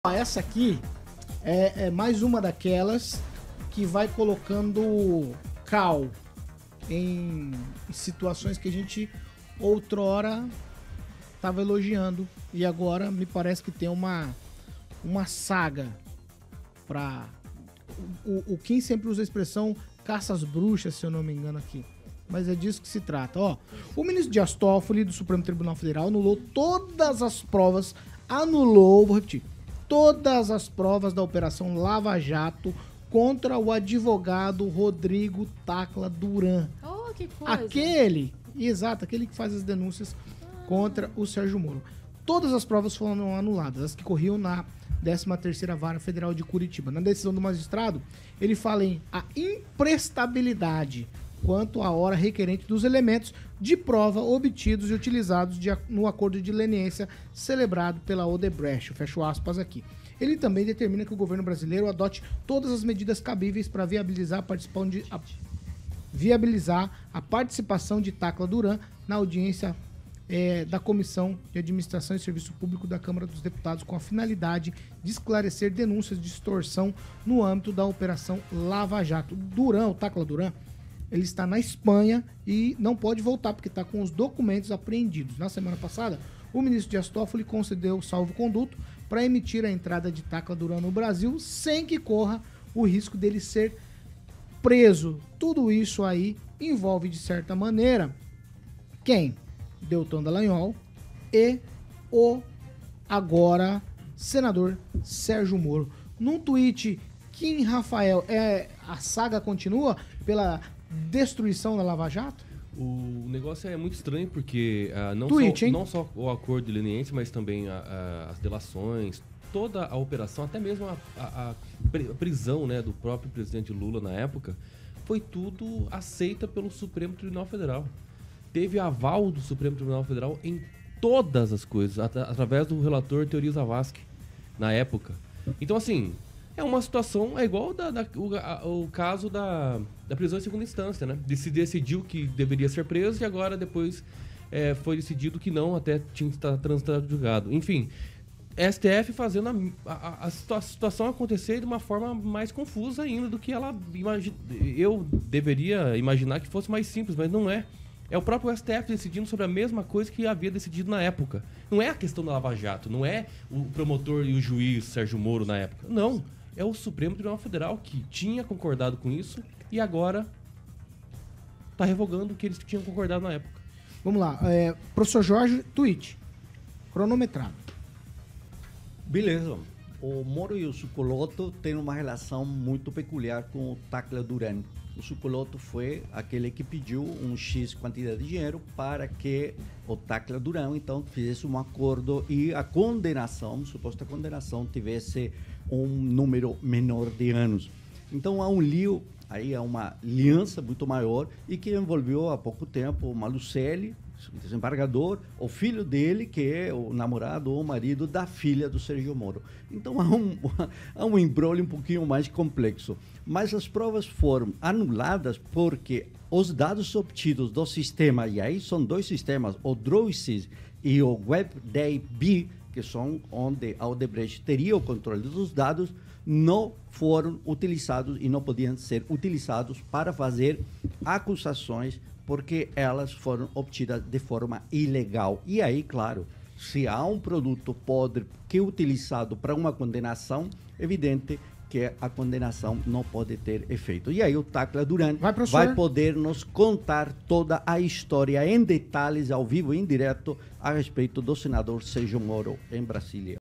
Essa aqui é mais uma daquelas que vai colocando cal em situações que a gente outrora estava elogiando e agora me parece que tem uma saga para o Kim sempre usa a expressão caça às bruxas, se eu não me engano aqui. Mas é disso que se trata. Ó, o ministro Dias Toffoli do Supremo Tribunal Federal anulou todas as provas, vou repetir, todas as provas da Operação Lava Jato contra o advogado Rodrigo Tacla Duran. Oh, que coisa. Aquele que faz as denúncias contra o Sérgio Moro. Todas as provas foram anuladas, as que corriam na 13ª Vara Federal de Curitiba. Na decisão do magistrado, ele fala em a imprestabilidade quanto à hora requerente dos elementos de prova obtidos e utilizados no acordo de leniência celebrado pela Odebrecht, fecho aspas aqui. Ele também determina que o governo brasileiro adote todas as medidas cabíveis para viabilizar a participação de Tacla Duran na audiência da Comissão de Administração e Serviço Público da Câmara dos Deputados com a finalidade de esclarecer denúncias de extorsão no âmbito da Operação Lava Jato. O Tacla Duran, ele está na Espanha e não pode voltar porque está com os documentos apreendidos. Na semana passada, o ministro Dias Toffoli concedeu salvo-conduto para emitir a entrada de Tacla Duran no Brasil sem que corra o risco dele ser preso. Tudo isso aí envolve, de certa maneira, quem? Deltan Dallagnol e o agora senador Sérgio Moro. Num tweet, Kim Rafael, a saga continua pela destruição da Lava Jato? O negócio é muito estranho porque não só o acordo de leniência, mas também as delações, toda a operação, até mesmo a prisão, né, do próprio presidente Lula na época, foi tudo aceita pelo Supremo Tribunal Federal. Teve aval do Supremo Tribunal Federal em todas as coisas, através do relator Teori Zavascki, na época. Então, assim, é uma situação, é igual o caso da prisão em segunda instância, né? Se decidiu que deveria ser preso e agora depois foi decidido que não, até tinha que estar transitado julgado. Enfim, STF fazendo a situação acontecer de uma forma mais confusa ainda do que ela eu deveria imaginar que fosse mais simples, mas não é. É o próprio STF decidindo sobre a mesma coisa que havia decidido na época. Não é a questão da Lava Jato, não é o promotor e o juiz Sérgio Moro na época. Não, é o Supremo Tribunal Federal que tinha concordado com isso e agora está revogando o que eles tinham concordado na época. Vamos lá, professor Jorge, tweet, cronometrado. Beleza. O Moro e o Sucoloto têm uma relação muito peculiar com o Tacla Duran. O Sucoloto foi aquele que pediu um X quantidade de dinheiro para que o Tacla Duran, então, fizesse um acordo e a condenação, suposta condenação, tivesse um número menor de anos. Então, há um lío, aí há uma aliança muito maior e que envolveu há pouco tempo o Malucelli, desembargador, o filho dele, que é o namorado ou o marido da filha do Sérgio Moro. Então há um embrolho um pouquinho mais complexo. Mas as provas foram anuladas porque os dados obtidos do sistema, e aí são dois sistemas, o DROISys e o WebDB, que são onde a Odebrecht teria o controle dos dados, não foram utilizados e não podiam ser utilizados para fazer acusações porque elas foram obtidas de forma ilegal. E aí, claro, se há um produto podre que é utilizado para uma condenação, evidente que a condenação não pode ter efeito. E aí o Tacla Duran vai poder nos contar toda a história em detalhes, ao vivo e em direto, a respeito do senador Sérgio Moro em Brasília.